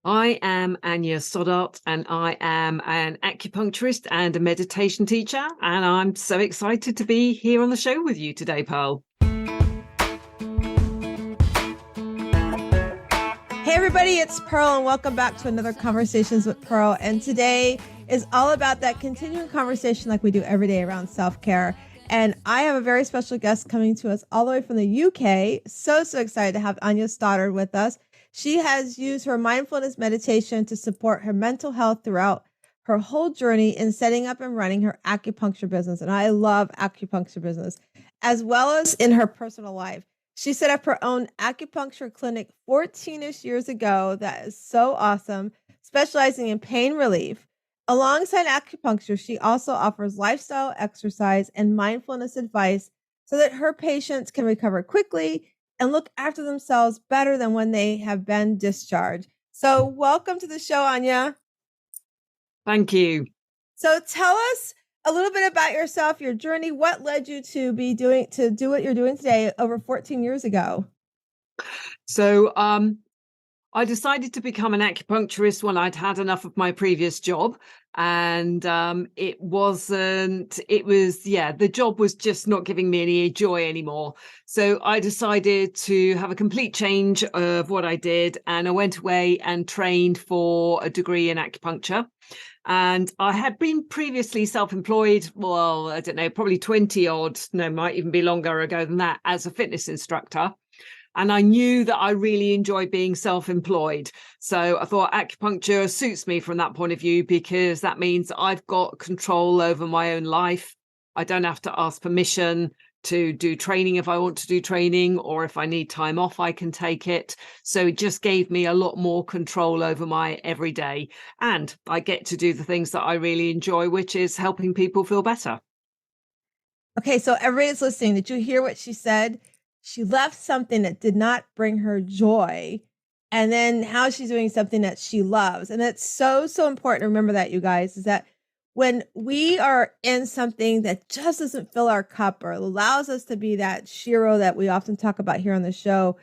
I am Annya Stoddart, and I am an acupuncturist and a meditation teacher, and I'm so excited to be here on the show with you today, Pearl. Hey everybody, it's Pearl, and welcome back to another Conversations with Pearl. And today is all about that continuing conversation like we do every day around self-care. And I have a very special guest coming to us all the way from the UK. So excited to have Annya Stoddard with us. She has used her mindfulness meditation to support her mental health throughout her whole journey in setting up and running her acupuncture business. And I love acupuncture business, as well as in her personal life. She set up her own acupuncture clinic 14-ish years ago. That is so awesome, specializing in pain relief. Alongside acupuncture, she also offers lifestyle, exercise, and mindfulness advice so that her patients can recover quickly and look after themselves better than when they have been discharged. So welcome to the show, Annya. Thank you. So tell us a little bit about yourself, your journey. What led you to do what you're doing today over 14 years ago? So I decided to become an acupuncturist when I'd had enough of my previous job. And the job was just not giving me any joy anymore. So I decided to have a complete change of what I did. And I went away and trained for a degree in acupuncture. And I had been previously self-employed, well, I don't know, probably might even be longer ago than that, as a fitness instructor. And I knew that I really enjoy being self-employed. So I thought acupuncture suits me from that point of view, because that means I've got control over my own life. I don't have to ask permission to do training if I want to do training, or if I need time off, I can take it. So it just gave me a lot more control over my everyday. And I get to do the things that I really enjoy, which is helping people feel better. Okay, so everybody's listening. Did you hear what she said? She left something that did not bring her joy, and then how she's doing something that she loves. And that's so important to remember that, you guys, is that when we are in something that just doesn't fill our cup or allows us to be that shiro that we often talk about here on the show,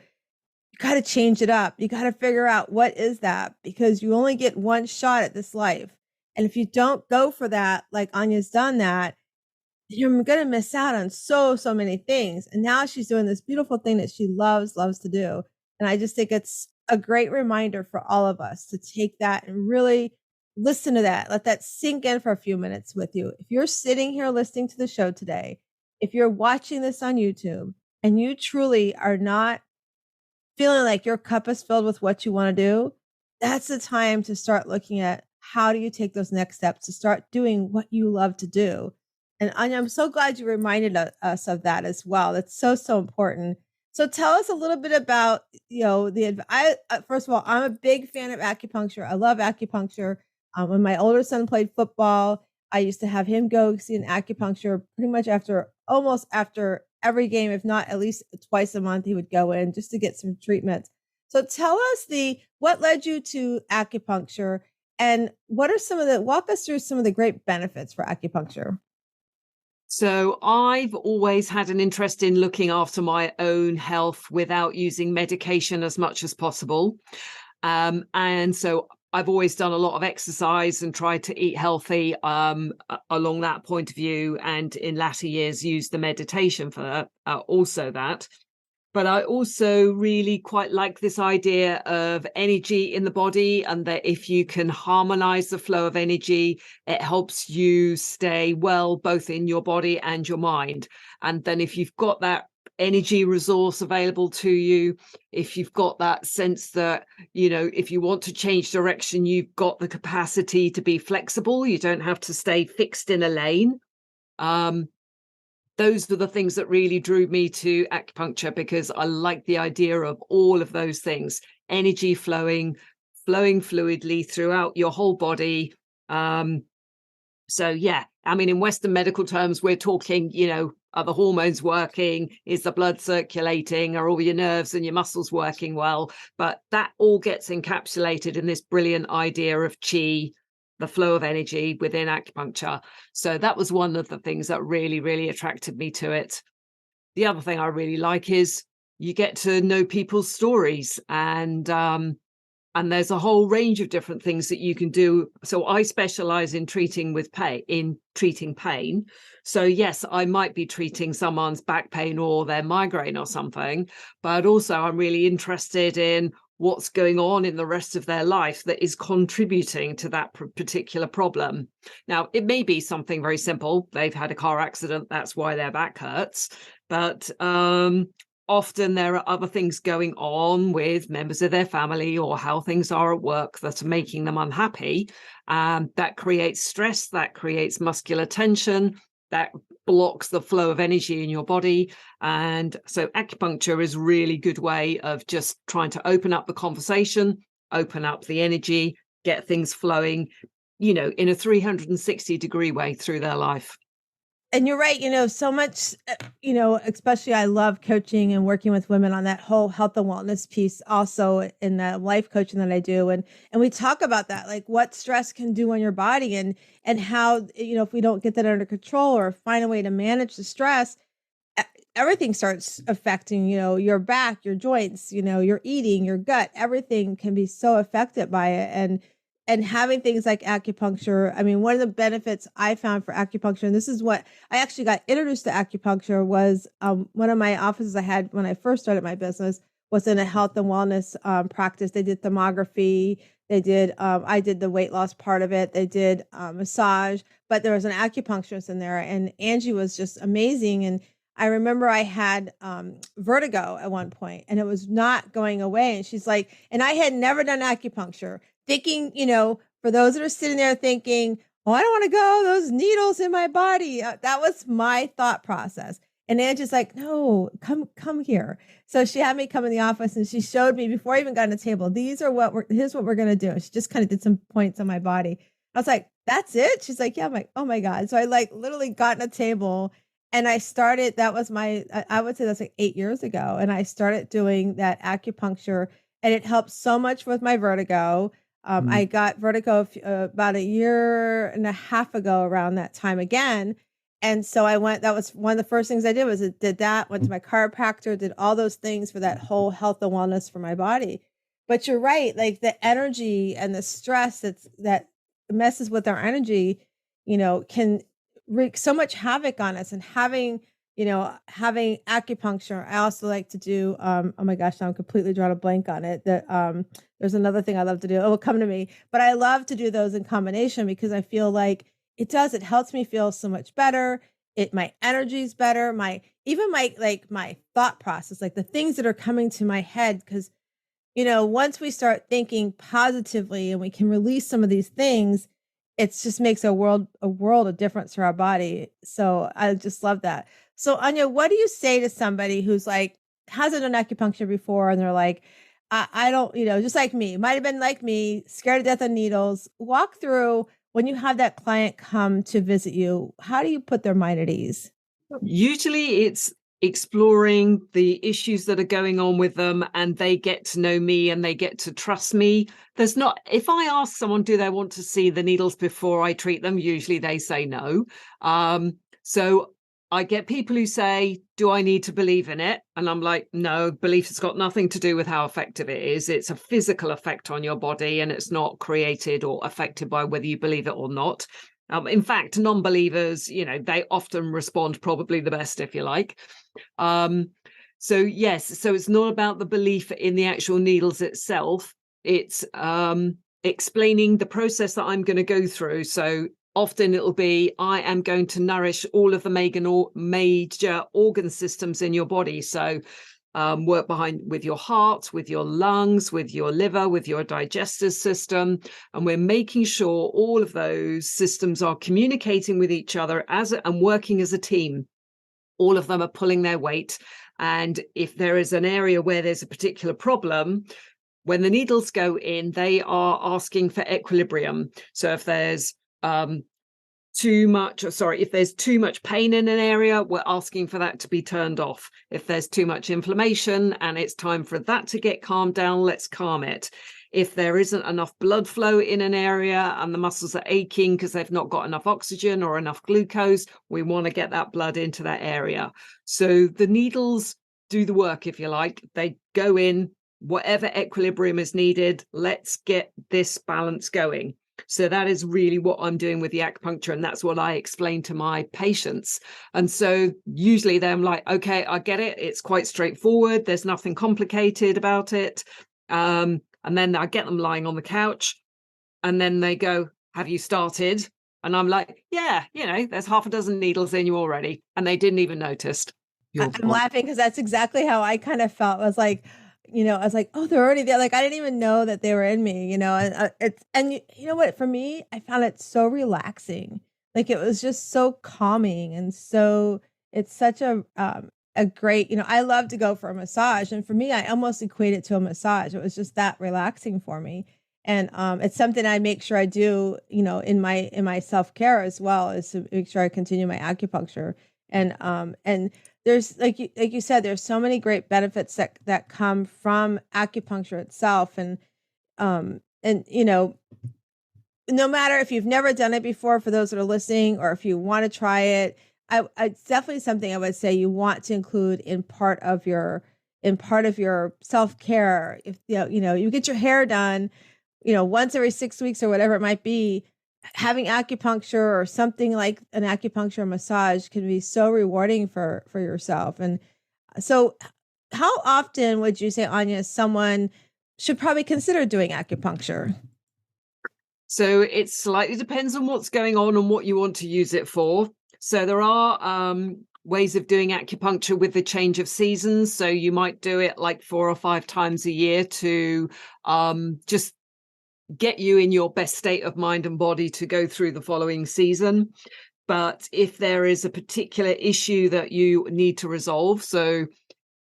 you got to change it up. You got to figure out what is that, because you only get one shot at this life. And if you don't go for that, like Anya's done that, you're going to miss out on so many things. And now she's doing this beautiful thing that she loves to do. And I just think it's a great reminder for all of us to take that and really listen to that. Let that sink in for a few minutes with you. If you're sitting here listening to the show today, if you're watching this on YouTube and you truly are not feeling like your cup is filled with what you want to do, that's the time to start looking at how do you take those next steps to start doing what you love to do. And Annya, I'm so glad you reminded us of that as well. That's so important. So tell us a little bit about, first of all, I'm a big fan of acupuncture. I love acupuncture. When my older son played football, I used to have him go see an acupuncture pretty much almost after every game, if not at least twice a month, he would go in just to get some treatment. So tell us what led you to acupuncture, and walk us through some of the great benefits for acupuncture. So I've always had an interest in looking after my own health without using medication as much as possible. And so I've always done a lot of exercise and tried to eat healthy along that point of view. And in latter years, used the meditation for also that. But I also really quite like this idea of energy in the body, and that if you can harmonize the flow of energy, it helps you stay well, both in your body and your mind. And then if you've got that energy resource available to you, if you've got that sense that, if you want to change direction, you've got the capacity to be flexible. You don't have to stay fixed in a lane. Those were the things that really drew me to acupuncture, because I like the idea of all of those things, energy flowing fluidly throughout your whole body. So yeah, I mean, in Western medical terms, we're talking, are the hormones working? Is the blood circulating? Are all your nerves and your muscles working well? But that all gets encapsulated in this brilliant idea of chi, the flow of energy within acupuncture. So that was one of the things that really, really attracted me to it. The other thing I really like is you get to know people's stories, and And there's a whole range of different things that you can do. So I specialize in treating pain. So yes, I might be treating someone's back pain or their migraine or something, but also I'm really interested in what's going on in the rest of their life that is contributing to that particular problem. Now, it may be something very simple. They've had a car accident, that's why their back hurts. But often there are other things going on with members of their family or how things are at work that are making them unhappy. That creates stress, that creates muscular tension, that blocks the flow of energy in your body. And so acupuncture is a really good way of just trying to open up the conversation, open up the energy, get things flowing, in a 360-degree way through their life. And you're right, so much, especially I love coaching and working with women on that whole health and wellness piece also in the life coaching that I do. And we talk about that, like what stress can do on your body and how, if we don't get that under control or find a way to manage the stress, everything starts affecting, your back, your joints, your eating, your gut, everything can be so affected by it. And having things like acupuncture, I mean, one of the benefits I found for acupuncture, and this is what I actually got introduced to acupuncture, was one of my offices I had when I first started my business was in a health and wellness practice. They did thermography. They did, I did the weight loss part of it. They did massage, but there was an acupuncturist in there, and Angie was just amazing. And I remember I had vertigo at one point and it was not going away. And she's like, and I had never done acupuncture, thinking, for those that are sitting there thinking, oh, I don't want to go, those needles in my body. That was my thought process. And Angie's like, no, come here. So she had me come in the office and she showed me before I even got on the table, here's what we're going to do. And she just kind of did some points on my body. I was like, that's it? She's like, yeah. I'm like, oh my God. So I literally got on a table and I started, I would say that's like 8 years ago. And I started doing that acupuncture and it helped so much with my vertigo. I got vertigo about 1.5 years ago around that time again. And so that was one of the first things I did went to my chiropractor, did all those things for that whole health and wellness for my body. But you're right, like the energy and the stress that messes with our energy, can wreak so much havoc on us. And having acupuncture, I also like to do, oh my gosh, now I'm completely drawing a blank on it. There's another thing I love to do. It will come to me, but I love to do those in combination because I feel like it helps me feel so much better. My energy is better. My thought process, like the things that are coming to my head. Cause once we start thinking positively and we can release some of these things, it just makes a world of difference for our body. So I just love that. So Annya, what do you say to somebody who's like, hasn't done acupuncture before and they're like, I don't, just like me, might have been like me, scared to death of needles. Walk through when you have that client come to visit you, how do you put their mind at ease? Usually it's exploring the issues that are going on with them and they get to know me and they get to trust me. If I ask someone, do they want to see the needles before I treat them? Usually they say no. So I get people who say, do I need to believe in it? And I'm like, no, belief has got nothing to do with how effective it is. It's a physical effect on your body and it's not created or affected by whether you believe it or not. In fact, non-believers, they often respond probably the best, if you like. So it's not about the belief in the actual needles itself. It's explaining the process that I'm going to go through. So often it'll be, I am going to nourish all of the major organ systems in your body. So work with your heart, with your lungs, with your liver, with your digestive system. And we're making sure all of those systems are communicating with each other and working as a team. All of them are pulling their weight. And if there is an area where there's a particular problem, when the needles go in, they are asking for equilibrium. So if there's if there's too much pain in an area, we're asking for that to be turned off. If there's too much inflammation and it's time for that to get calmed down, let's calm it. If there isn't enough blood flow in an area and the muscles are aching because they've not got enough oxygen or enough glucose, we want to get that blood into that area. So the needles do the work, if you like. They go in, whatever equilibrium is needed, let's get this balance going. So that is really what I'm doing with the acupuncture, and that's what I explain to my patients. And so usually they're like, okay, I get it. It's quite straightforward. There's nothing complicated about it. And then I get them lying on the couch, and then they go, have you started? And I'm like, yeah, there's half a dozen needles in you already. And they didn't even notice. I'm laughing because that's exactly how I kind of felt. I was like, oh, they're already there. Like, I didn't even know that they were in me, and you know what, for me, I found it so relaxing. Like, it was just so calming. And so it's such a great, I love to go for a massage. And for me, I almost equate it to a massage. It was just that relaxing for me. And it's something I make sure I do, in my self-care as well, is to make sure I continue my acupuncture. And there's like you said, there's so many great benefits that come from acupuncture itself. And no matter if you've never done it before, for those that are listening, or if you want to try it, it's definitely something I would say you want to include in part of your self-care. If you get your hair done, once every 6 weeks or whatever it might be, having acupuncture or something like an acupuncture massage can be so rewarding for yourself. And so how often would you say, Annya, someone should probably consider doing acupuncture? So it slightly depends on what's going on and what you want to use it for. So there are ways of doing acupuncture with the change of seasons. So you might do it like 4 or 5 times a year to just get you in your best state of mind and body to go through the following season. But if there is a particular issue that you need to resolve, so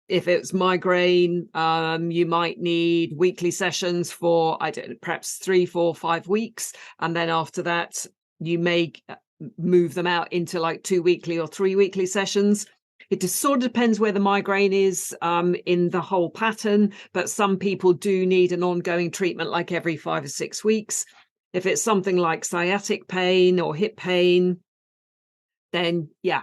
if it's migraine, you might need weekly sessions for, perhaps 3, 4, 5 weeks. And then after that, you may move them out into like 2 weekly or 3 weekly sessions. It just sort of depends where the migraine is in the whole pattern, but some people do need an ongoing treatment like every 5 or 6 weeks. If it's something like sciatic pain or hip pain, then yeah,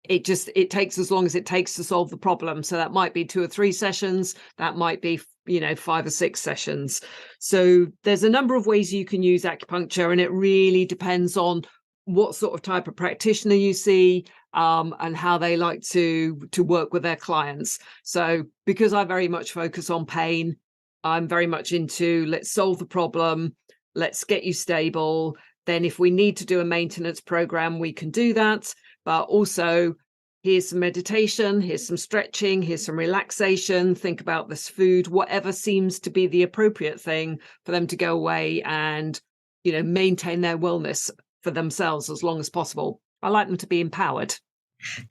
it takes as long as it takes to solve the problem. So that might be 2 or 3 sessions, that might be 5 or 6 sessions. So there's a number of ways you can use acupuncture, and it really depends on what sort of type of practitioner you see, and how they like to work with their clients. So because I very much focus on pain, I'm very much into let's solve the problem, let's get you stable. Then if we need to do a maintenance program, we can do that. But also, here's some meditation, here's some stretching, here's some relaxation, think about this food, whatever seems to be the appropriate thing for them to go away and, maintain their wellness for themselves as long as possible. I like them to be empowered.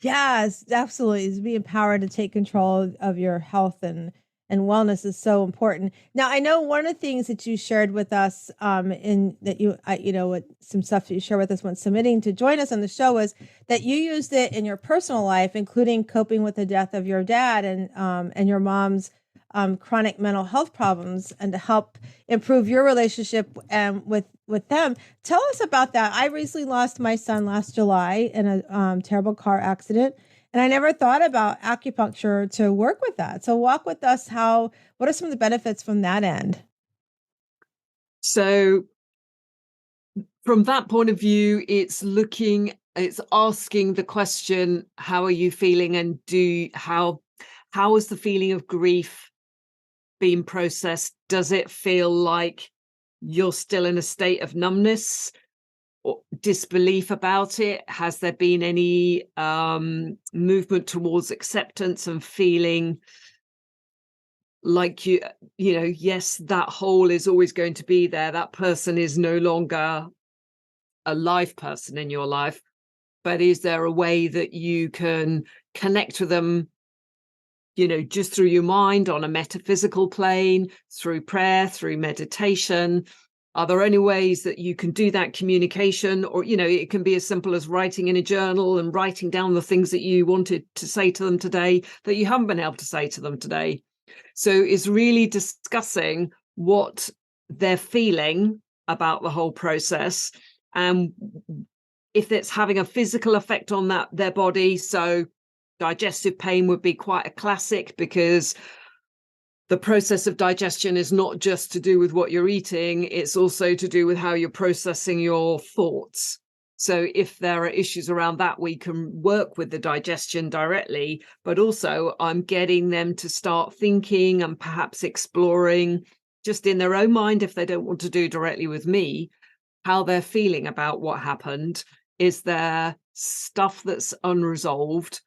Yes, absolutely. To be empowered to take control of your health and wellness is so important. Now, I know one of the things that you shared with us, in that with some stuff that you shared with us when submitting to join us on the show, was that you used it in your personal life, including coping with the death of your dad and your mom's chronic mental health problems, and to help improve your relationship with them. Tell us about that. I recently lost my son last July in a terrible car accident, and I never thought about acupuncture to work with that. So walk with us. What are some of the benefits from that end? So from that point of view, it's asking the question, how are you feeling? And how is the feeling of grief being processed? Does it feel like you're still in a state of numbness or disbelief about it? Has there been any movement towards acceptance and feeling like yes, that hole is always going to be there. That person is no longer a live person in your life, but is there a way that you can connect with them, just through your mind on a metaphysical plane, through prayer, through meditation? Are there any ways that you can do that communication? Or, it can be as simple as writing in a journal and writing down the things that you wanted to say to them today that you haven't been able to say to them today. So it's really discussing what they're feeling about the whole process, and if it's having a physical effect on their body. So digestive pain would be quite a classic, because the process of digestion is not just to do with what you're eating, it's also to do with how you're processing your thoughts. So if there are issues around that, we can work with the digestion directly, but also I'm getting them to start thinking and perhaps exploring just in their own mind, if they don't want to do directly with me, how they're feeling about what happened. Is there stuff that's unresolved?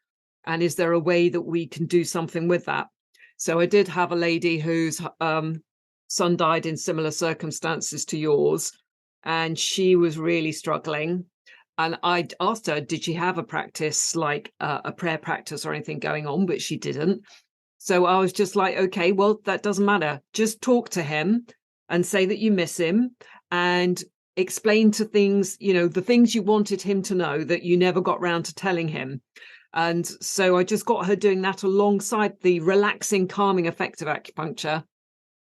And is there a way that we can do something with that? So I did have a lady whose son died in similar circumstances to yours, and she was really struggling. And I asked her, did she have a practice like a prayer practice or anything going on? But she didn't. So I was just like, okay, well, that doesn't matter. Just talk to him and say that you miss him and explain to things, the things you wanted him to know that you never got round to telling him. And so I just got her doing that alongside the relaxing, calming effect of acupuncture.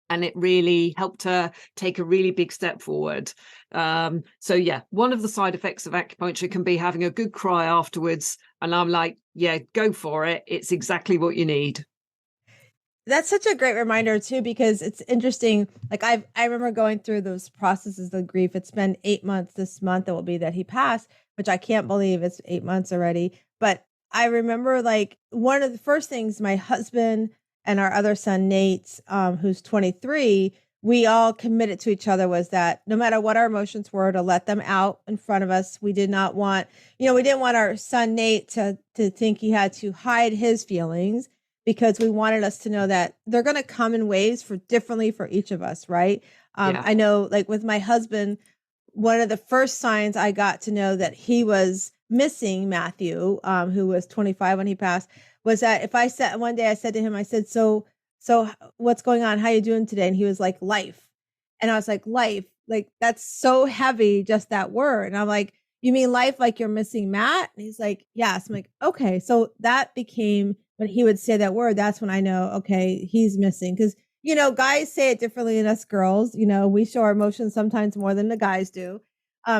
And it really helped her take a really big step forward. So yeah, one of the side effects of acupuncture can be having a good cry afterwards. And I'm like, yeah, go for it. It's exactly what you need. That's such a great reminder too, because it's interesting. Like I remember going through those processes of grief. It's been 8 months this month. It will be that he passed, which I can't believe it's 8 months already. But I remember like one of the first things my husband and our other son, Nate, who's 23, we all committed to each other was that no matter what our emotions were, to let them out in front of us. We did not want, we didn't want our son, Nate, to think he had to hide his feelings, because we wanted us to know that they're going to come in waves differently for each of us. Right. I know, like with my husband, one of the first signs I got to know that he was missing Matthew, who was 25 when he passed, was that if I said one day, I said to him, I said, so what's going on? How you doing today? And he was like, life. And I was like, life, like that's so heavy, just that word. And I'm like, you mean life, like you're missing Matt? And he's like, yes. I'm like, okay. So that became, when he would say that word, that's when I know, okay, he's missing. Because, guys say it differently than us girls. We show our emotions sometimes more than the guys do.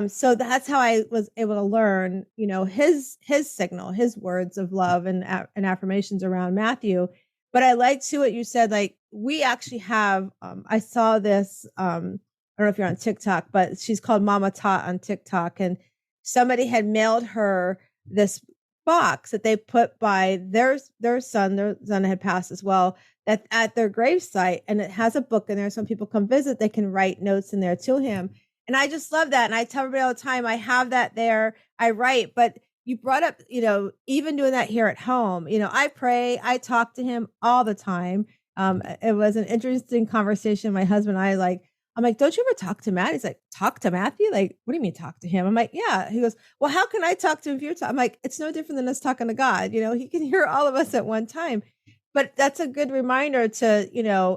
So that's how I was able to learn, his signal, his words of love and affirmations around Matthew. But I like too what you said, like we actually have, I saw this, I don't know if you're on TikTok, but she's called Mama Tot on TikTok. And somebody had mailed her this box that they put by their son had passed as well, that at their gravesite. And it has a book in there. So when people come visit, they can write notes in there to him. And I just love that. And I tell everybody all the time, I have that there. I write, but you brought up, even doing that here at home, I pray, I talk to him all the time. It was an interesting conversation. My husband and I'm like, don't you ever talk to Matt? He's like, talk to Matthew? Like, what do you mean talk to him? I'm like, yeah. He goes, well, how can I talk to him if you're talking? I'm like, it's no different than us talking to God. He can hear all of us at one time. But that's a good reminder to,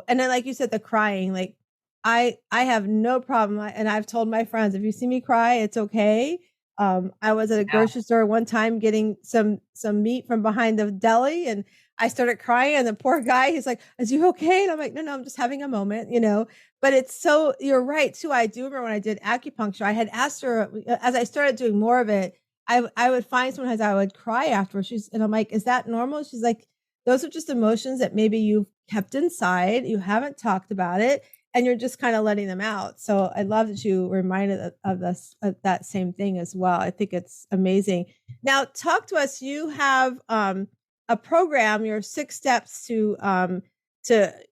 and then like you said, the crying, like I have no problem. And I've told my friends, if you see me cry, it's okay. I was at a grocery store one time getting some meat from behind the deli, and I started crying, and the poor guy, he's like, is you okay? And I'm like, no, I'm just having a moment, but it's so, you're right too. I do remember when I did acupuncture, I had asked her, as I started doing more of it, I would find sometimes I would cry afterwards. And I'm like, is that normal? She's like, those are just emotions that maybe you've kept inside. You haven't talked about it, and you're just kind of letting them out. So I love that you reminded of that same thing as well. I think it's amazing. Now, talk to us. You have a program, your 6 steps to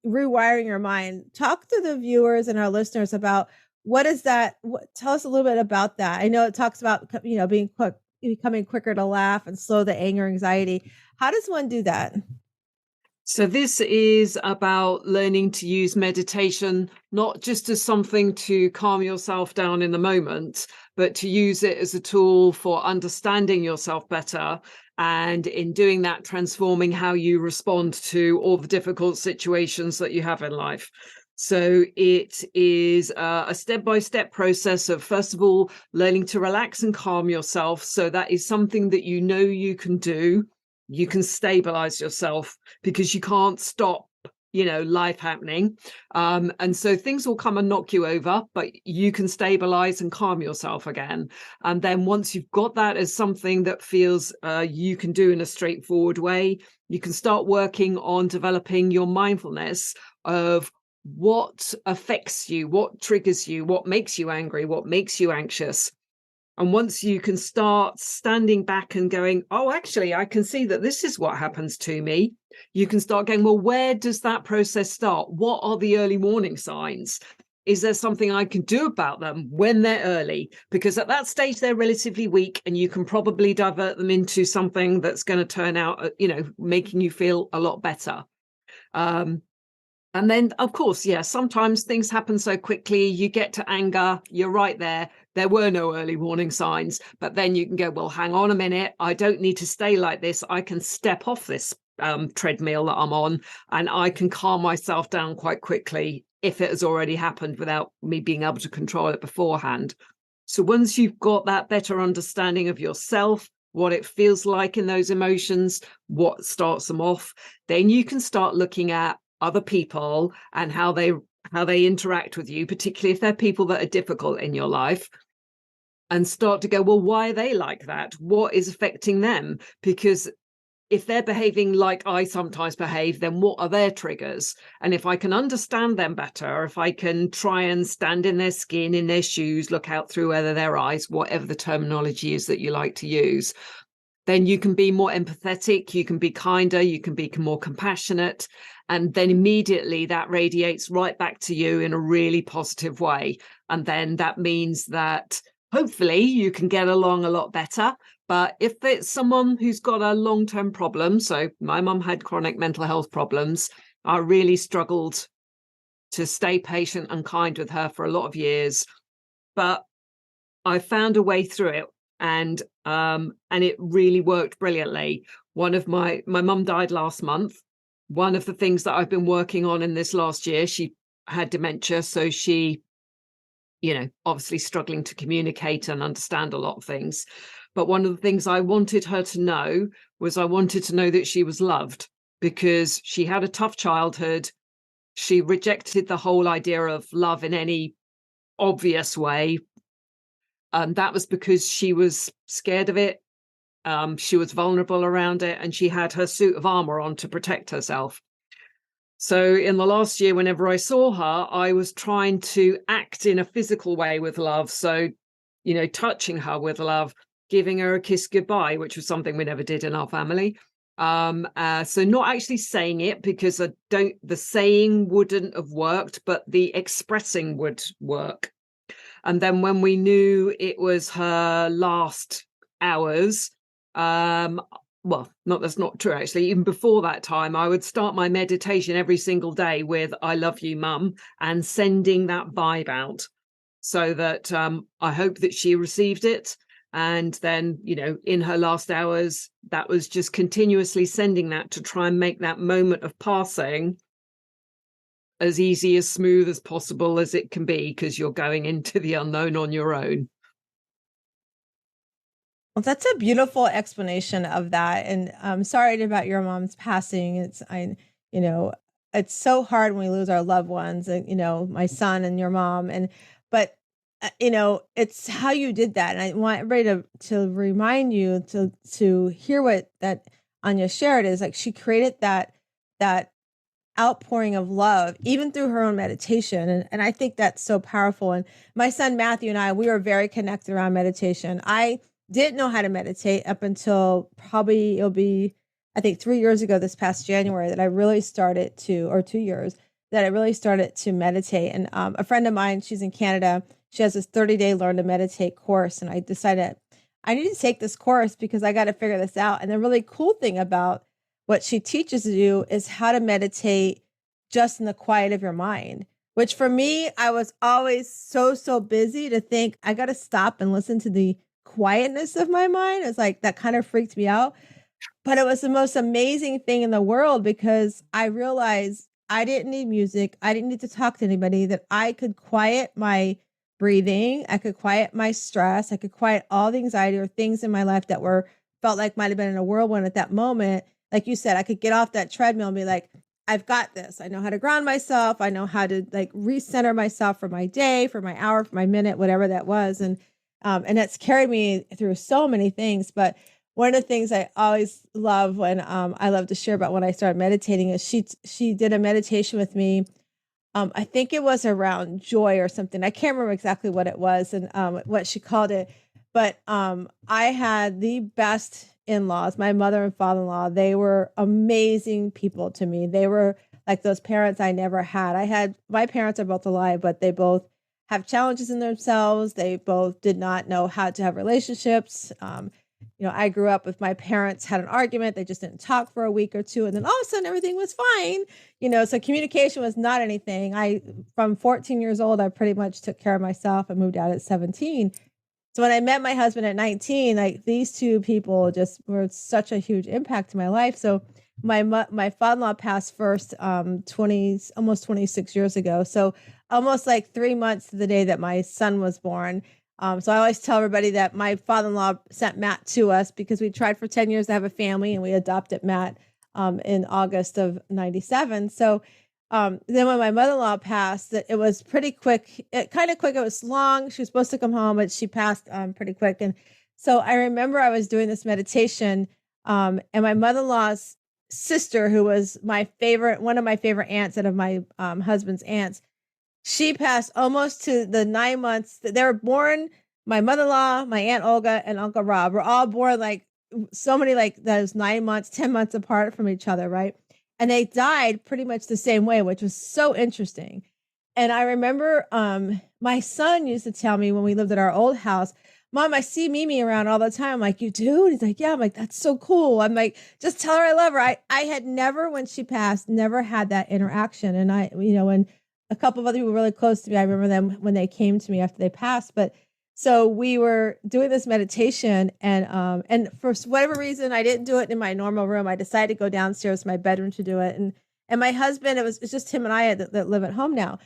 rewiring your mind. Talk to the viewers and our listeners about what is that? Tell us a little bit about that. I know it talks about, becoming quicker to laugh and slow the anger, anxiety. How does one do that? So this is about learning to use meditation, not just as something to calm yourself down in the moment, but to use it as a tool for understanding yourself better. And in doing that, transforming how you respond to all the difficult situations that you have in life. So it is a step-by-step process of, first of all, learning to relax and calm yourself. So that is something that you can do. You can stabilize yourself because you can't stop, life happening. And so things will come and knock you over, but you can stabilize and calm yourself again. And then once you've got that as something that feels you can do in a straightforward way, you can start working on developing your mindfulness, of what affects you, what triggers you, what makes you angry, what makes you anxious. And once you can start standing back and going, oh, actually, I can see that this is what happens to me, you can start going, well, where does that process start? What are the early warning signs? Is there something I can do about them when they're early? Because at that stage, they're relatively weak, and you can probably divert them into something that's going to turn out, making you feel a lot better. And then, of course, sometimes things happen so quickly, you get to anger, you're right there. There were no early warning signs, but then you can go, well, hang on a minute. I don't need to stay like this. I can step off this treadmill that I'm on, and I can calm myself down quite quickly if it has already happened without me being able to control it beforehand. So once you've got that better understanding of yourself, what it feels like in those emotions, what starts them off, then you can start looking at other people and how they interact with you, particularly if they're people that are difficult in your life, and start to go, well, why are they like that? What is affecting them? Because if they're behaving like I sometimes behave, then what are their triggers? And if I can understand them better, if I can try and stand in their skin, in their shoes, look out through their eyes, whatever the terminology is that you like to use, then you can be more empathetic, you can be kinder, you can be more compassionate. And then immediately that radiates right back to you in a really positive way. And then that means that hopefully you can get along a lot better. But if it's someone who's got a long-term problem, so my mum had chronic mental health problems, I really struggled to stay patient and kind with her for a lot of years. But I found a way through it, and it really worked brilliantly. My mum died last month. One of the things that I've been working on in this last year, she had dementia, so she, obviously struggling to communicate and understand a lot of things. But one of the things I wanted her to know was I wanted to know that she was loved, because she had a tough childhood. She rejected the whole idea of love in any obvious way. That was because she was scared of it. She was vulnerable around it, and she had her suit of armor on to protect herself. So in the last year, whenever I saw her, I was trying to act in a physical way with love. So, touching her with love, giving her a kiss goodbye, which was something we never did in our family. So not actually saying it, because the saying wouldn't have worked, but the expressing would work. And then when we knew it was her last hours, that's not true, actually. Even before that time, I would start my meditation every single day with "I love you, Mum," and sending that vibe out, so that I hope that she received it. And then, in her last hours, that was just continuously sending that to try and make that moment of passing as easy, as smooth as possible as it can be, because you're going into the unknown on your own. Well, that's a beautiful explanation of that. And I'm sorry about your mom's passing. It's so hard when we lose our loved ones, and, my son and your mom. But it's how you did that. And I want everybody to remind you to hear what that Annya shared is like. She created that outpouring of love, even through her own meditation. And I think that's so powerful. And my son, Matthew, and I, we were very connected around meditation. I didn't know how to meditate up until probably it'll be, I think, 3 years ago, this past January, that I really started to, or 2 years, that I really started to meditate. And a friend of mine, she's in Canada, she has this 30-day learn to meditate course. And I decided I need to take this course because I got to figure this out. And the really cool thing about what she teaches you is how to meditate just in the quiet of your mind, which for me, I was always so busy to think I got to stop and listen to the quietness of my mind. It's like that kind of freaked me out. But it was the most amazing thing in the world, because I realized I didn't need music. I didn't need to talk to anybody, that I could quiet my breathing. I could quiet my stress. I could quiet all the anxiety or things in my life that felt like might've been in a whirlwind at that moment. Like you said, I could get off that treadmill and be like, I've got this. I know how to ground myself. I know how to recenter myself for my day, for my hour, for my minute, whatever that was. And that's carried me through so many things. But one of the things I always love when I love to share about when I started meditating is she did a meditation with me. I think it was around joy or something. I can't remember exactly what it was and what she called it. But I had the best in-laws, my mother and father-in-law. They were amazing people to me. They were like those parents I never had. My parents are both alive, but they both have challenges in themselves. They both did not know how to have relationships. I grew up with my parents had an argument. They just didn't talk for a week or two. And then all of a sudden everything was fine. So communication was not anything. From 14 years old, I pretty much took care of myself. I moved out at 17. So when I met my husband at 19, like these two people just were such a huge impact to my life. So my father-in-law passed first almost 26 years ago. So almost like 3 months to the day that my son was born. So I always tell everybody that my father-in-law sent Matt to us because we tried for 10 years to have a family, and we adopted Matt in August of 97. So then when my mother-in-law passed, it was pretty quick. It was long. She was supposed to come home, but she passed pretty quick. And so I remember I was doing this meditation, and my mother-in-law's sister, who was one of my favorite aunts out of my husband's aunts, she passed almost to the 9 months that they were born. My mother-in-law, my Aunt Olga, and Uncle Rob were all born like so many, like those 9 months, 10 months apart from each other, right? And they died pretty much the same way, which was so interesting. And I remember my son used to tell me when we lived at our old house, Mom, I see Mimi around all the time. I'm like, you do? And he's like, yeah. I'm like, that's so cool. I'm like, just tell her I love her. I had never, when she passed, never had that interaction. And when a couple of other people really close to me, I remember them when they came to me after they passed. But so we were doing this meditation, and for whatever reason, I didn't do it in my normal room. I decided to go downstairs to my bedroom to do it. And my husband, it's just him and I that live at home now.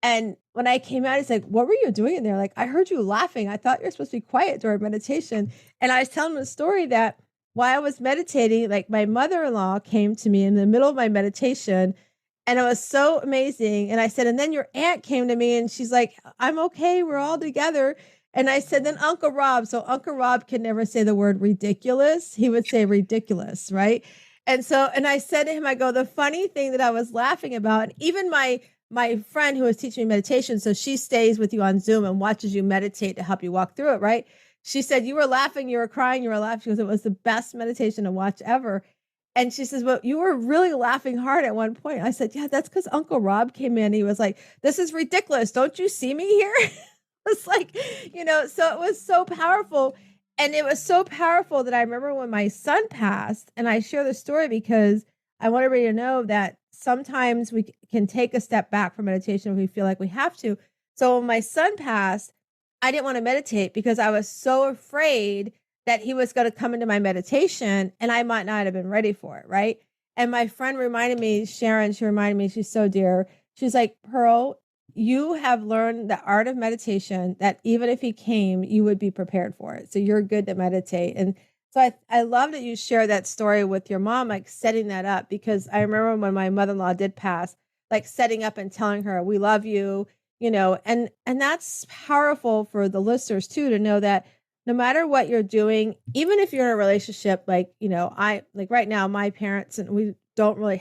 And when I came out, he's like, what were you doing in there? Like, I heard you laughing. I thought you're supposed to be quiet during meditation. And I was telling him a story that while I was meditating, like my mother-in-law came to me in the middle of my meditation, and it was so amazing. And I said, and then your aunt came to me and she's like, I'm okay. We're all together. And I said, then Uncle Rob. So Uncle Rob can never say the word ridiculous. He would say ridiculous, right? And I said to him, I go, the funny thing that I was laughing about, and even my friend who was teaching me meditation, so she stays with you on Zoom and watches you meditate to help you walk through it, right? She said, you were laughing, you were crying, you were laughing. She goes, it was the best meditation to watch ever. And she says, well, you were really laughing hard at one point. I said, yeah, that's because Uncle Rob came in. He was like, this is ridiculous. Don't you see me here? It's like, so it was so powerful. And it was so powerful that I remember when my son passed, and I share the story because I want everybody to know that sometimes we can take a step back from meditation if we feel like we have to. So when my son passed, I didn't want to meditate because I was so afraid that he was going to come into my meditation and I might not have been ready for it, right? And my friend reminded me, Sharon, she's so dear. She's like, Pearl, you have learned the art of meditation that even if he came, you would be prepared for it. So you're good to meditate. And so I love that you share that story with your mom, like setting that up, because I remember when my mother-in-law did pass, like setting up and telling her, we love you, and that's powerful for the listeners too, to know that no matter what you're doing, even if you're in a relationship, like, right now, my parents, and we don't really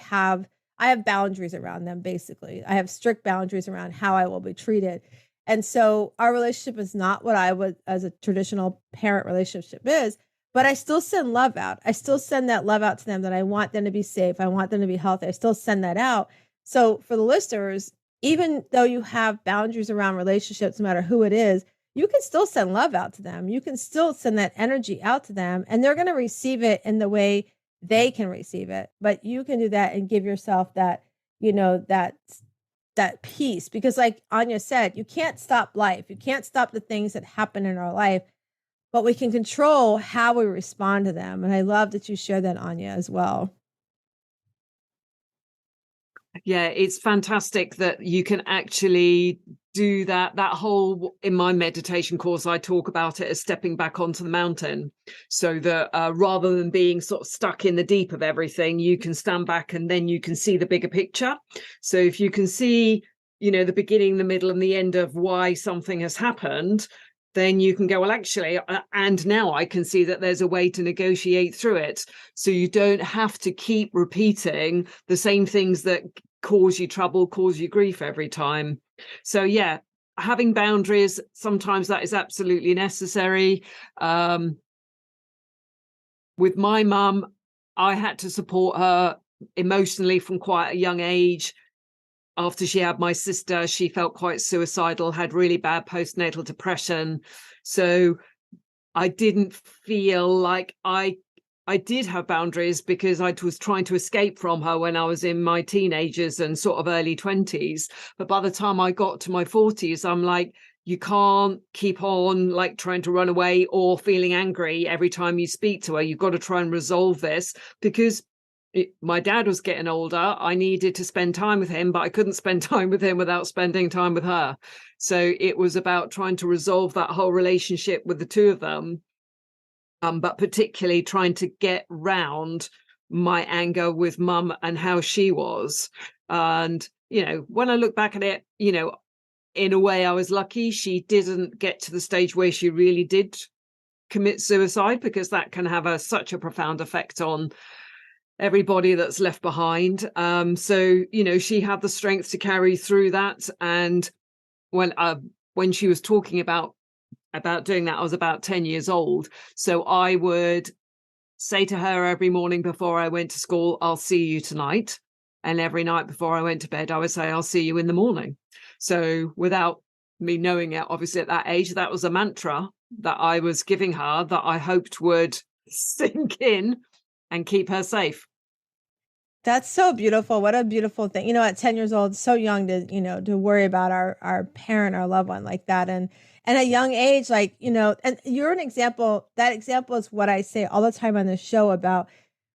I have boundaries around them, basically. I have strict boundaries around how I will be treated. And so our relationship is not what I would, as a traditional parent relationship is, but I still send love out. I still send that love out to them, that I want them to be safe. I want them to be healthy. I still send that out. So for the listeners, even though you have boundaries around relationships, no matter who it is, you can still send love out to them. You can still send that energy out to them, and they're going to receive it in the way they can receive it. But you can do that and give yourself that, that peace, because like Annya said, you can't stop life. You can't stop the things that happen in our life, but we can control how we respond to them. And I love that you share that, Annya, as well. Yeah, it's fantastic that you can actually do that whole, in my meditation course, I talk about it as stepping back onto the mountain, so that rather than being sort of stuck in the deep of everything, you can stand back and then you can see the bigger picture. So if you can see, the beginning, the middle and the end of why something has happened, then you can go, well, actually, and now I can see that there's a way to negotiate through it. So you don't have to keep repeating the same things that cause you trouble, cause you grief every time. So yeah, having boundaries, sometimes that is absolutely necessary. With my mum, I had to support her emotionally from quite a young age. After she had my sister, she felt quite suicidal, had really bad postnatal depression. So I didn't feel like I did have boundaries, because I was trying to escape from her when I was in my teenagers and sort of early 20s. But by the time I got to my 40s, I'm like, you can't keep on like trying to run away or feeling angry every time you speak to her. You've got to try and resolve this, because my dad was getting older. I needed to spend time with him, but I couldn't spend time with him without spending time with her. So it was about trying to resolve that whole relationship with the two of them, but particularly trying to get round my anger with mum and how she was. And, when I look back at it, in a way I was lucky she didn't get to the stage where she really did commit suicide, because that can have such a profound effect on everybody that's left behind. So she had the strength to carry through that. And when she was talking about doing that, I was about 10 years old. So I would say to her every morning before I went to school, I'll see you tonight. And every night before I went to bed, I would say, I'll see you in the morning. So without me knowing it, obviously at that age, that was a mantra that I was giving her that I hoped would sink in and keep her safe. That's so beautiful. What a beautiful thing. At 10 years old, so young to worry about our parent, our loved one like that. And at a young age, and you're an example. That example is what I say all the time on this show about,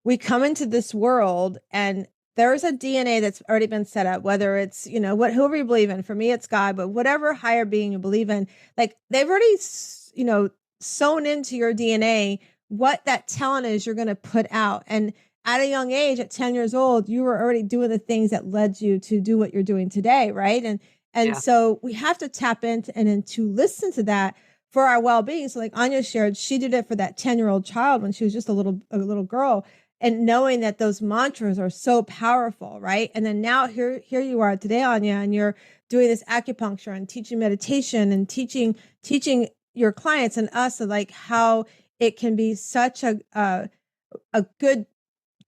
we come into this world and there's a DNA that's already been set up, whether it's, whoever you believe in. For me, it's God, but whatever higher being you believe in, like they've already, sewn into your DNA what that talent is you're going to put out. And at a young age, at 10 years old, you were already doing the things that led you to do what you're doing today. Right. And so we have to tap into and to listen to that for our well-being. So like Annya shared, she did it for that 10-year-old child when she was just a little girl, and knowing that those mantras are so powerful. Right. And then now here you are today, Annya, and you're doing this acupuncture and teaching meditation and teaching your clients and us like how it can be such a good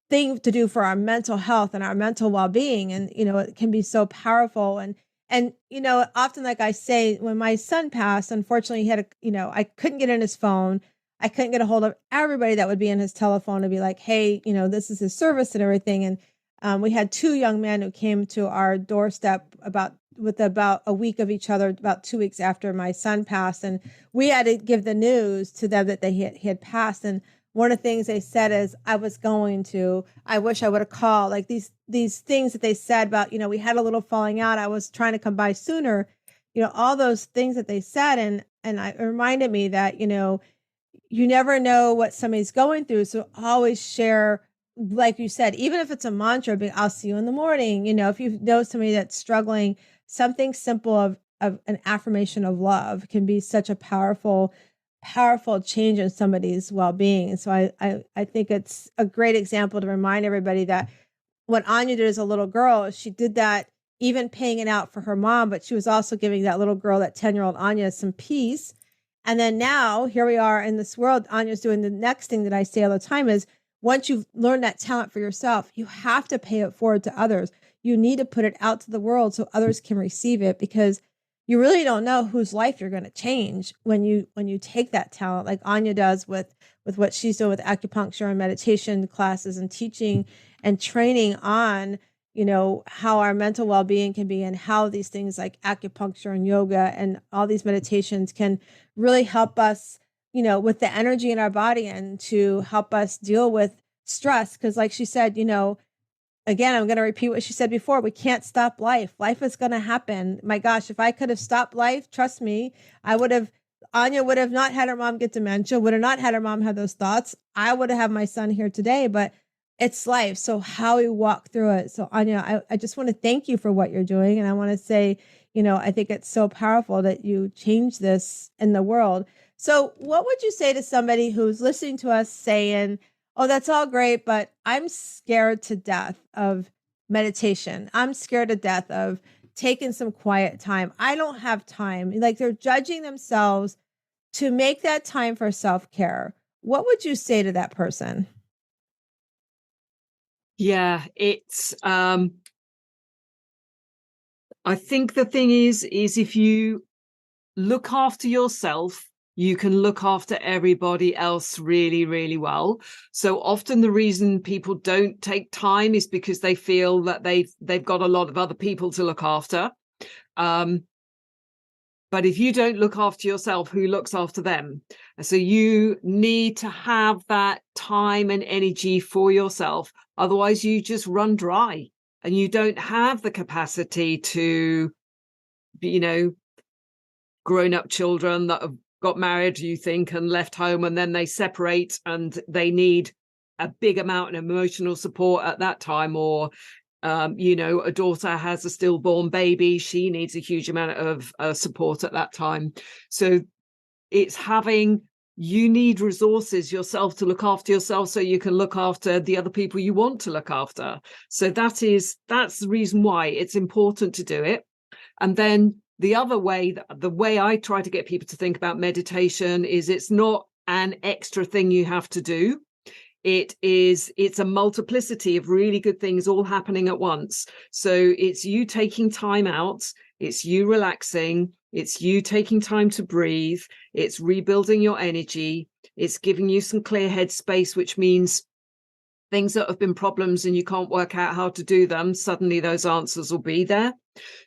thing to do for our mental health and our mental well-being. And, it can be so powerful. And, often, like I say, when my son passed, unfortunately, he had I couldn't get in his phone. I couldn't get a hold of everybody that would be in his telephone to be like, hey, this is his service and everything. And we had two young men who came to our doorstep with about a week of each other, about 2 weeks after my son passed. And we had to give the news to them that he had passed. And one of the things they said is, I wish I would have called, like these things that they said about, we had a little falling out. I was trying to come by sooner, all those things that they said. And it reminded me that, you never know what somebody's going through. So always share, like you said, even if it's a mantra, but I'll see you in the morning. If you know somebody that's struggling, something simple of an affirmation of love can be such a powerful change in somebody's well-being. And so I think it's a great example to remind everybody that what Annya did as a little girl, she did that even paying it out for her mom, but she was also giving that little girl, that 10-year-old Annya, some peace. And then now here we are in this world, Anya's doing the next thing that I say all the time is, once you've learned that talent for yourself, you have to pay it forward to others. You need to put it out to the world so others can receive it, because you really don't know whose life you're going to change when you take that talent, like Annya does with what she's doing with acupuncture and meditation classes and teaching and training on, how our mental well-being can be, and how these things like acupuncture and yoga and all these meditations can really help us, with the energy in our body and to help us deal with stress. Because like she said, again, I'm going to repeat what she said before. We can't stop life. Life is going to happen. My gosh, if I could have stopped life, trust me, Annya would have not had her mom get dementia, would have not had her mom have those thoughts. I would have had my son here today, but it's life. So how we walk through it. So Annya, I just want to thank you for what you're doing. And I want to say, I think it's so powerful that you change this in the world. So what would you say to somebody who's listening to us saying, oh, that's all great, but I'm scared to death of meditation. I'm scared to death of taking some quiet time. I don't have time. Like they're judging themselves to make that time for self-care. What would you say to that person? Yeah, it's I think the thing is if you look after yourself, you can look after everybody else really, really well. So often the reason people don't take time is because they feel that they've got a lot of other people to look after. But if you don't look after yourself, who looks after them? So you need to have that time and energy for yourself. Otherwise, you just run dry and you don't have the capacity to, grown-up children that have got married, you think, and left home, and then they separate and they need a big amount of emotional support at that time. Or a daughter has a stillborn baby, she needs a huge amount of support at that time. So you need resources yourself to look after yourself so you can look after the other people you want to look after. So that's the reason why it's important to do it. And then the other way, the way I try to get people to think about meditation is it's not an extra thing you have to do. It's a multiplicity of really good things all happening at once. So it's you taking time out, it's you relaxing, it's you taking time to breathe, it's rebuilding your energy, it's giving you some clear head space, which means things that have been problems and you can't work out how to do them, suddenly those answers will be there.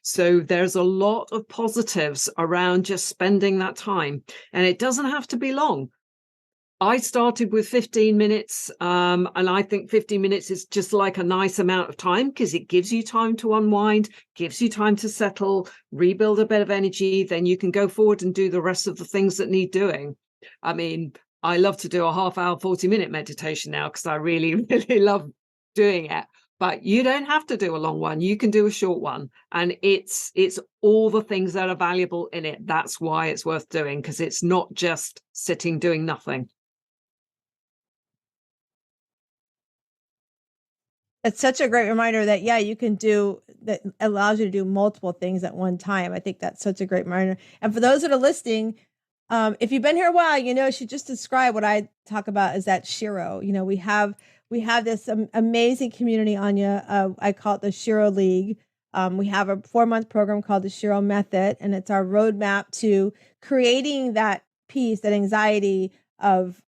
So there's a lot of positives around just spending that time, and it doesn't have to be long. I started with 15 minutes, and I think 15 minutes is just like a nice amount of time because it gives you time to unwind, gives you time to settle, rebuild a bit of energy, then you can go forward and do the rest of the things that need doing. I mean, I love to do a half-hour, 40-minute meditation now because I really, really love doing it. But you don't have to do a long one. You can do a short one. And it's all the things that are valuable in it. That's why it's worth doing, because it's not just sitting doing nothing. It's such a great reminder that, you can do that, allows you to do multiple things at one time. I think that's such a great reminder. And for those that are listening, if you've been here a while, I should just describe what I talk about as that Shiro. We have this amazing community, Annya. I call it the Shiro League. We have a 4-month program called the Shiro Method, and it's our roadmap to creating that peace, that anxiety of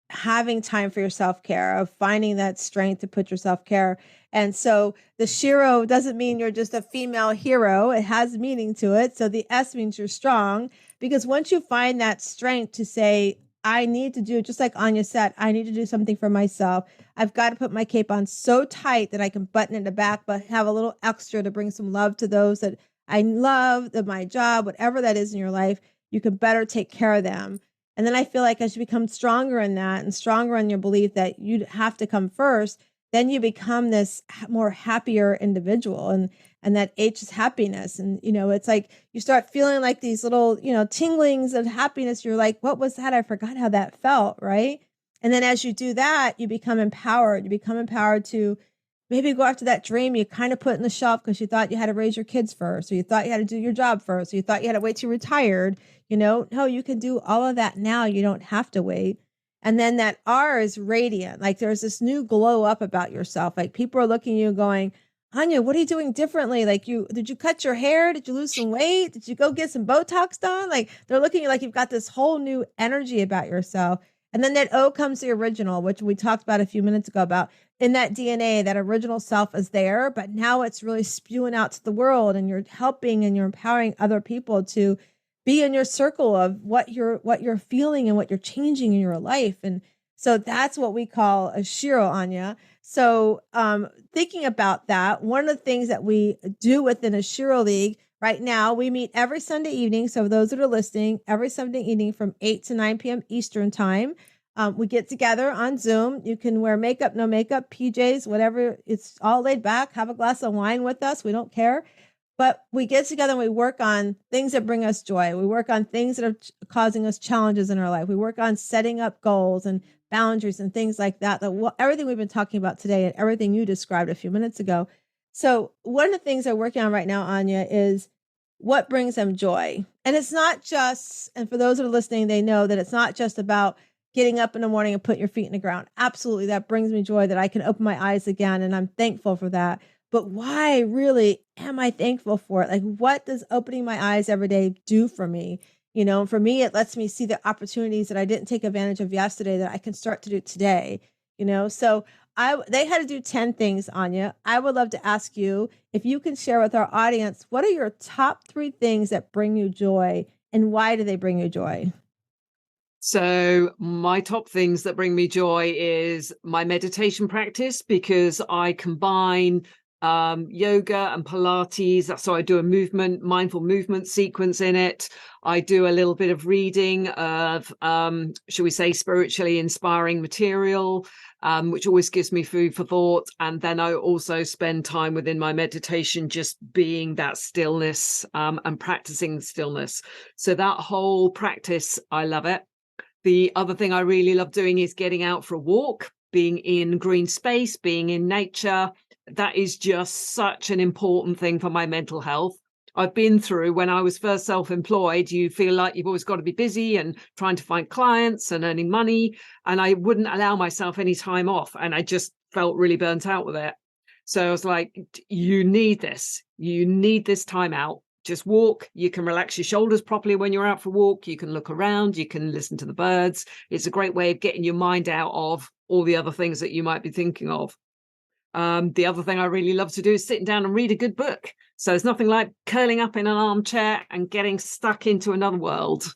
having time for your self-care, of finding that strength to put your self-care. And so the Shiro doesn't mean you're just a female hero. It has meaning to it. So the S means you're strong, because once you find that strength to say, I need to do, just like Annya said, I need to do something for myself. I've got to put my cape on so tight that I can button in the back, but have a little extra to bring some love to those that I love, my job, whatever that is in your life, you can better take care of them. And then I feel like as you become stronger in that and stronger in your belief that you have to come first, then you become this more happier individual. And that H is happiness. And, it's like you start feeling like these little, tinglings of happiness. You're like, what was that? I forgot how that felt. Right. And then as you do that, you become empowered. You become empowered to maybe go after that dream you kind of put in the shelf because you thought you had to raise your kids first, or you thought you had to do your job first, or you thought you had to wait till you retired. No, you can do all of that now. You don't have to wait. And then that R is radiant. Like there's this new glow up about yourself. Like people are looking at you going, Annya, what are you doing differently? Like did you cut your hair? Did you lose some weight? Did you go get some Botox done? Like they're looking at you like you've got this whole new energy about yourself. And then that O comes the original, which we talked about a few minutes ago about in that DNA, that original self is there, but now it's really spewing out to the world, and you're helping and you're empowering other people to be in your circle of what you're feeling and what you're changing in your life. And so that's what we call a Shiro, Annya. So thinking about that, one of the things that we do within a Shiro League right now, we meet every Sunday evening. So those that are listening, every Sunday evening from 8 to 9 p.m. Eastern time, we get together on Zoom. You can wear makeup, no makeup, PJs, whatever. It's all laid back. Have a glass of wine with us. We don't care. but we get together and we work on things that bring us joy. We work on things that are causing us challenges in our life. We work on setting up goals and boundaries and things like that. Everything we've been talking about today and everything you described a few minutes ago. So one of the things I'm working on right now, Annya, is what brings them joy. And it's not just, and for those that are listening, they know that it's not just about getting up in the morning and putting your feet in the ground. Absolutely. That brings me joy that I can open my eyes again. And I'm thankful for that. But why really am I thankful for it? Like, what does opening my eyes every day do for me? You know, for me, it lets me see the opportunities that I didn't take advantage of yesterday that I can start to do today, you know? So they had to do 10 things, Annya. I would love to ask you if you can share with our audience, what are your top 3 things that bring you joy and why do they bring you joy? So my top things that bring me joy is my meditation practice, because I combine yoga and Pilates. So I do a mindful movement sequence in it. I do a little bit of reading of, shall we say, spiritually inspiring material, which always gives me food for thought. And then I also spend time within my meditation, just being that stillness and practicing stillness. So that whole practice, I love it. The other thing I really love doing is getting out for a walk, being in green space, being in nature. That is just such an important thing for my mental health. I've been through, when I was first self-employed, you feel like you've always got to be busy and trying to find clients and earning money. And I wouldn't allow myself any time off. And I just felt really burnt out with it. So I was like, you need this. You need this time out. Just walk. You can relax your shoulders properly when you're out for a walk. You can look around. You can listen to the birds. It's a great way of getting your mind out of all the other things that you might be thinking of. The other thing I really love to do is sitting down and read a good book. So there's nothing like curling up in an armchair and getting stuck into another world.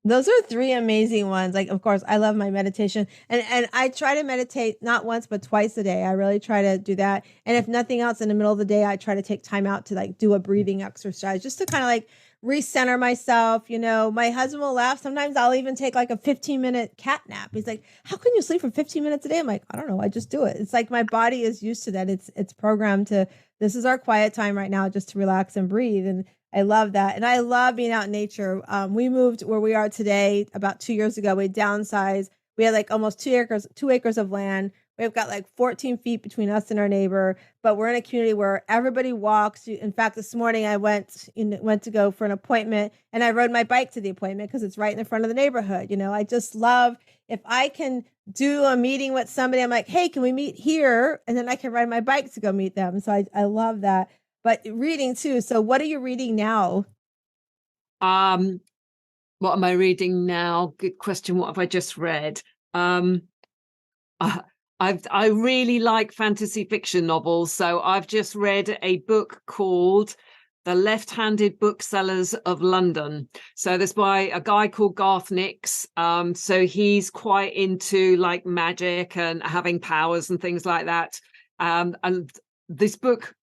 Those are 3 amazing ones. Like, of course, I love my meditation, and I try to meditate not once, but twice a day. I really try to do that. And if nothing else, in the middle of the day, I try to take time out to like do a breathing exercise, just to kind of like recenter myself. You know, my husband will laugh. Sometimes I'll even take like a 15-minute cat nap. He's like, how can you sleep for 15 minutes a day? I'm like, I don't know. I just do it. It's like my body is used to that. It's programmed to, this is our quiet time right now, just to relax and breathe. And I love that. And I love being out in nature. We moved where we are today about 2 years ago. We downsized. We had like almost 2 acres of land. We've got like 14 feet between us and our neighbor, but we're in a community where everybody walks. In fact, this morning I went to go for an appointment, and I rode my bike to the appointment because it's right in the front of the neighborhood. You know, I just love, if I can do a meeting with somebody, I'm like, hey, can we meet here? And then I can ride my bike to go meet them. So I love that. But reading too. So what are you reading now? What am I reading now? Good question. What have I just read? I really like fantasy fiction novels. So I've just read a book called The Left-Handed Booksellers of London. So this by a guy called Garth Nix. So he's quite into like magic and having powers and things like that. And this book,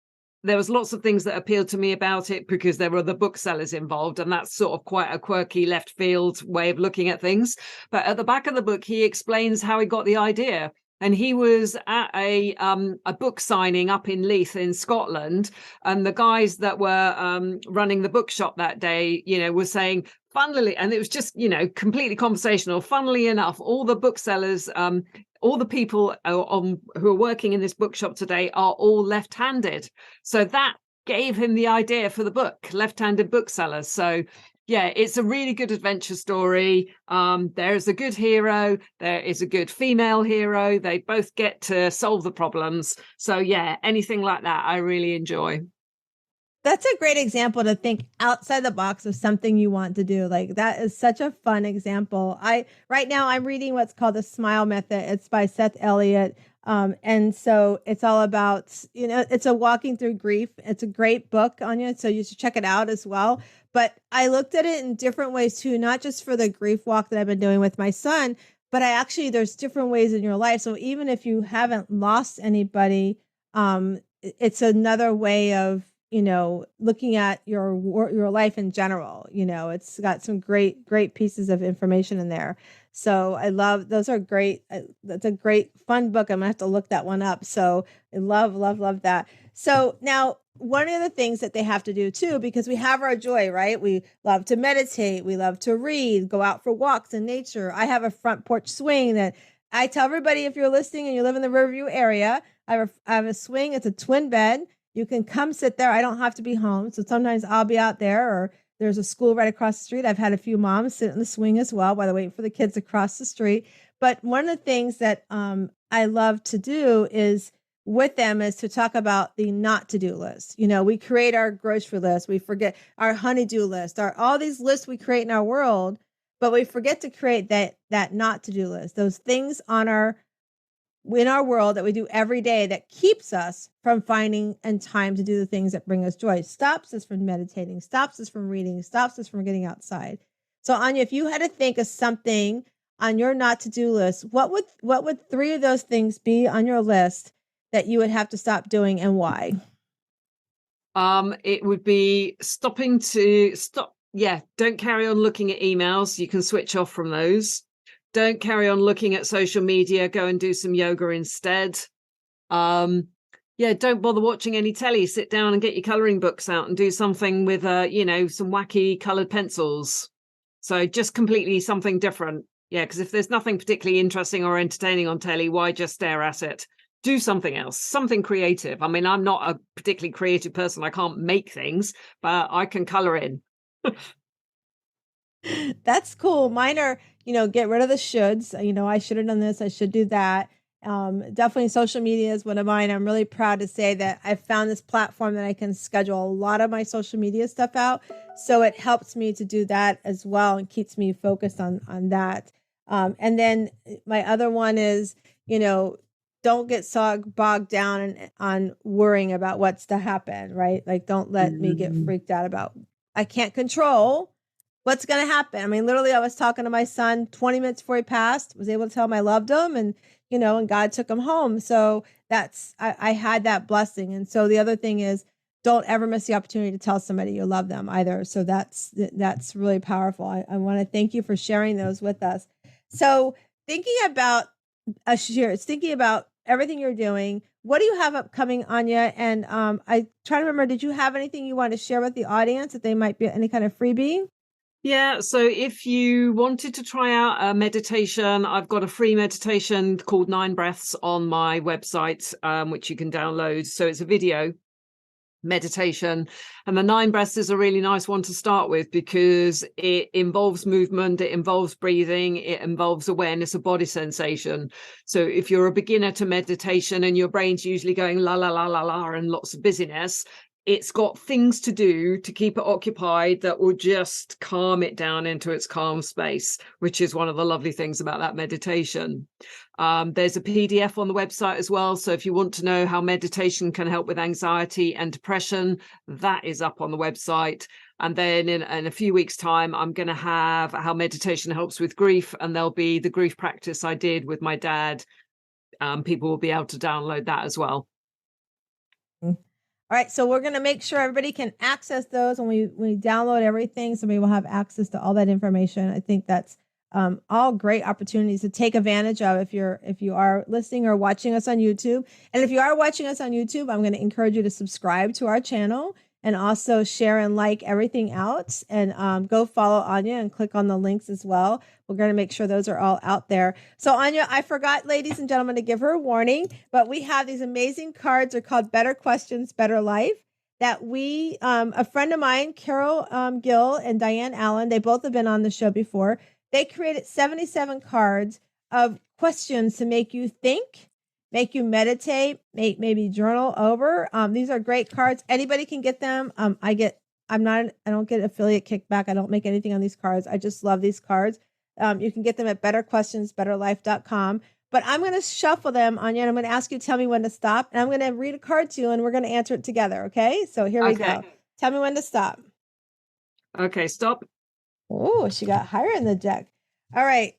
there was lots of things that appealed to me about it because there were the booksellers involved, and that's sort of quite a quirky left field way of looking at things. But at the back of the book, he explains how he got the idea. And he was at a book signing up in Leith in Scotland, and the guys that were running the bookshop that day, you know, were saying, funnily, and it was just, you know, completely conversational. Funnily enough, all the booksellers, all the people who are working in this bookshop today are all left-handed. So that gave him the idea for the book, Left-Handed Booksellers. So yeah, it's a really good adventure story. There is a good hero. There is a good female hero. They both get to solve the problems. So yeah, anything like that, I really enjoy. That's a great example to think outside the box of something you want to do. Like, that is such a fun example. Right now I'm reading what's called the Smile Method. It's by Seth Elliott. And so it's all about, you know, it's a walking through grief. It's a great book, Annya, so you should check it out as well. But I looked at it in different ways too, not just for the grief walk that I've been doing with my son, but there's different ways in your life. So even if you haven't lost anybody, it's another way of, you know, looking at your life in general. You know, it's got some great pieces of information in there. So I love, those are great. That's a great fun book. I'm gonna have to look that one up. So I love that. So now one of the things that they have to do too, because we have our joy, right? We love to meditate. We love to read, go out for walks in nature. I have a front porch swing that I tell everybody, if you're listening and you live in the Riverview area, I have a swing. It's a twin bed. You can come sit there. I don't have to be home. So sometimes I'll be out there, or there's a school right across the street. I've had a few moms sit in the swing as well while they're waiting for the kids across the street. But one of the things that I love to do is with them is to talk about the not to do list. We create our grocery list. We forget our honey-do list, all these lists we create in our world, but we forget to create that not to do list. Those things in our world that we do every day that keeps us from finding and time to do the things that bring us joy, stops us from meditating, stops us from reading, stops us from getting outside. So Annya, if you had to think of something on your not to do list, what would 3 of those things be on your list that you would have to stop doing, and why? It would be don't carry on looking at emails. You can switch off from those. Don't carry on looking at social media. Go and do some yoga instead. Don't bother watching any telly. Sit down and get your coloring books out and do something with some wacky colored pencils. So just completely something different. Yeah, because if there's nothing particularly interesting or entertaining on telly, why just stare at it? Do something else, something creative. I mean, I'm not a particularly creative person. I can't make things, but I can color in. That's cool. Mine are, get rid of the shoulds. I should have done this. I should do that. Definitely social media is one of mine. I'm really proud to say that I found this platform that I can schedule a lot of my social media stuff out. So it helps me to do that as well and keeps me focused on that. And then my other one is, don't get so bogged down on worrying about what's to happen, right? Like, don't let me get freaked out about, I can't control what's going to happen. I mean, literally, I was talking to my son 20 minutes before he passed, was able to tell him I loved him, and, and God took him home. So I had that blessing. And so the other thing is, don't ever miss the opportunity to tell somebody you love them either. So that's really powerful. I want to thank you for sharing those with us. So thinking about thinking about everything you're doing, what do you have upcoming, Annya? And I try to remember, did you have anything you want to share with the audience that they might be any kind of freebie? Yeah, so if you wanted to try out a meditation, I've got a free meditation called 9 Breaths on my website, which you can download. So it's a video meditation, and the 9 breaths is a really nice one to start with because it involves movement, it involves breathing, it involves awareness of body sensation. So if you're a beginner to meditation and your brain's usually going la la la la la and lots of busyness, it's got things to do to keep it occupied that will just calm it down into its calm space, which is one of the lovely things about that meditation. There's a PDF on the website as well. So if you want to know how meditation can help with anxiety and depression, that is up on the website. And then in a few weeks' time, I'm going to have how meditation helps with grief. And there'll be the grief practice I did with my dad. People will be able to download that as well. All right, so we're going to make sure everybody can access those when we download everything. Somebody will have access to all that information. I think that's all great opportunities to take advantage of if you are listening or watching us on YouTube. And if you are watching us on YouTube, I'm going to encourage you to subscribe to our channel and also share and like everything out. And go follow Annya and click on the links as well. We're going to make sure those are all out there. So Annya, I forgot, ladies and gentlemen, to give her a warning, but we have these amazing cards. They're called Better Questions, Better Life, that we, a friend of mine, Carol Gill and Diane Allen, they both have been on the show before. They created 77 cards of questions to make you think, make you meditate, maybe journal over. These are great cards. Anybody can get them. I don't get affiliate kickback. I don't make anything on these cards. I just love these cards. You can get them at betterquestionsbetterlife.com. But I'm going to shuffle them, Annya, and I'm going to ask you to tell me when to stop. And I'm going to read a card to you, and we're going to answer it together, okay? So here we go. Tell me when to stop. Okay, stop. Oh, she got higher in the deck. All right.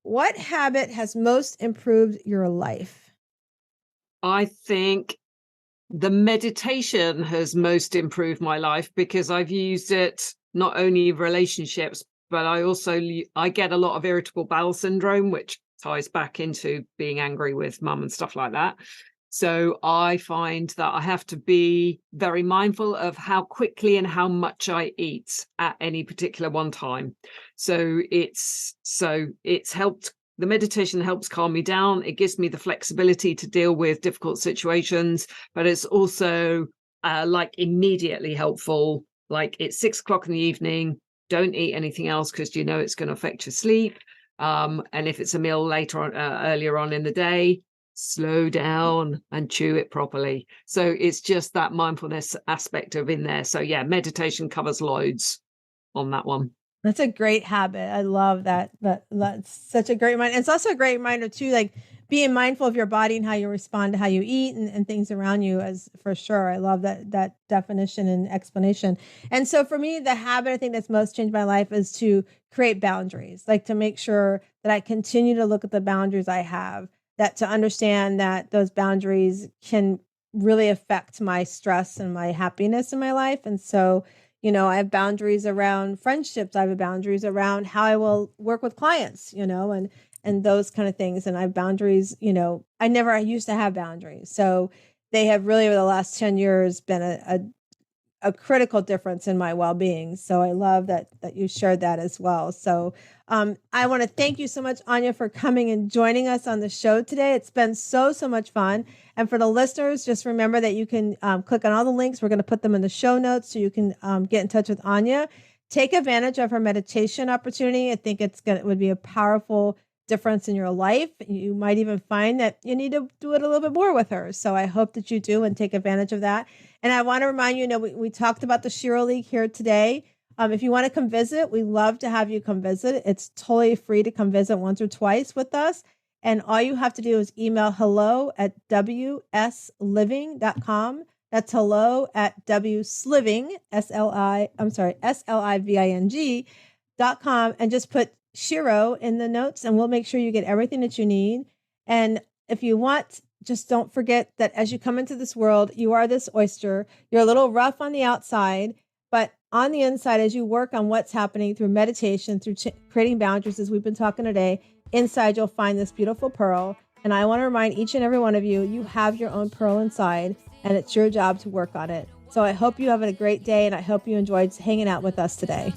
What habit has most improved your life? I think the meditation has most improved my life because I've used it not only in relationships, but I get a lot of irritable bowel syndrome, which ties back into being angry with mum and stuff like that. So I find that I have to be very mindful of how quickly and how much I eat at any particular one time. So it's helped. The meditation helps calm me down. It gives me the flexibility to deal with difficult situations, but it's also like immediately helpful. Like it's 6 o'clock in the evening, don't eat anything else because you know it's going to affect your sleep. And if it's a meal later on, earlier on in the day, slow down and chew it properly. So it's just that mindfulness aspect of in there. So yeah, meditation covers loads on that one. That's a great habit. I love that. That's such a great reminder. It's also a great reminder too, like being mindful of your body and how you respond to how you eat and things around you, as for sure. I love that definition and explanation. And so for me, the habit I think that's most changed my life is to create boundaries, like to make sure that I continue to look at the boundaries I have, that to understand that those boundaries can really affect my stress and my happiness in my life. And so, you know, I have boundaries around friendships. I have boundaries around how I will work with clients, you know, and those kind of things. And I have boundaries, you know, I used to have boundaries. So they have really over the last 10 years been a critical difference in my well-being. So I love that you shared that as well. So I want to thank you so much, Annya, for coming and joining us on the show today. It's been so much fun. And for the listeners, just remember that you can click on all the links. We're going to put them in the show notes so you can get in touch with Annya. Take advantage of her meditation opportunity. I think it would be a powerful difference in your life. You might even find that you need to do it a little bit more with her. So I hope that you do and take advantage of that. And I want to remind you, we talked about the Shiro League here today. If you want to come visit, we love to have you come visit. It's totally free to come visit once or twice with us. And all you have to do is email hello@wsliving.com. That's hello@wsliving, SLIVING.com, and just put Shiro in the notes and we'll make sure you get everything that you need. And if you want, just don't forget that as you come into this world, you are this oyster. You're a little rough on the outside, but on the inside, as you work on what's happening through meditation, through creating boundaries, as we've been talking today, inside you'll find this beautiful pearl. And I want to remind each and every one of you, you have your own pearl inside and it's your job to work on it. So I hope you have a great day and I hope you enjoyed hanging out with us today.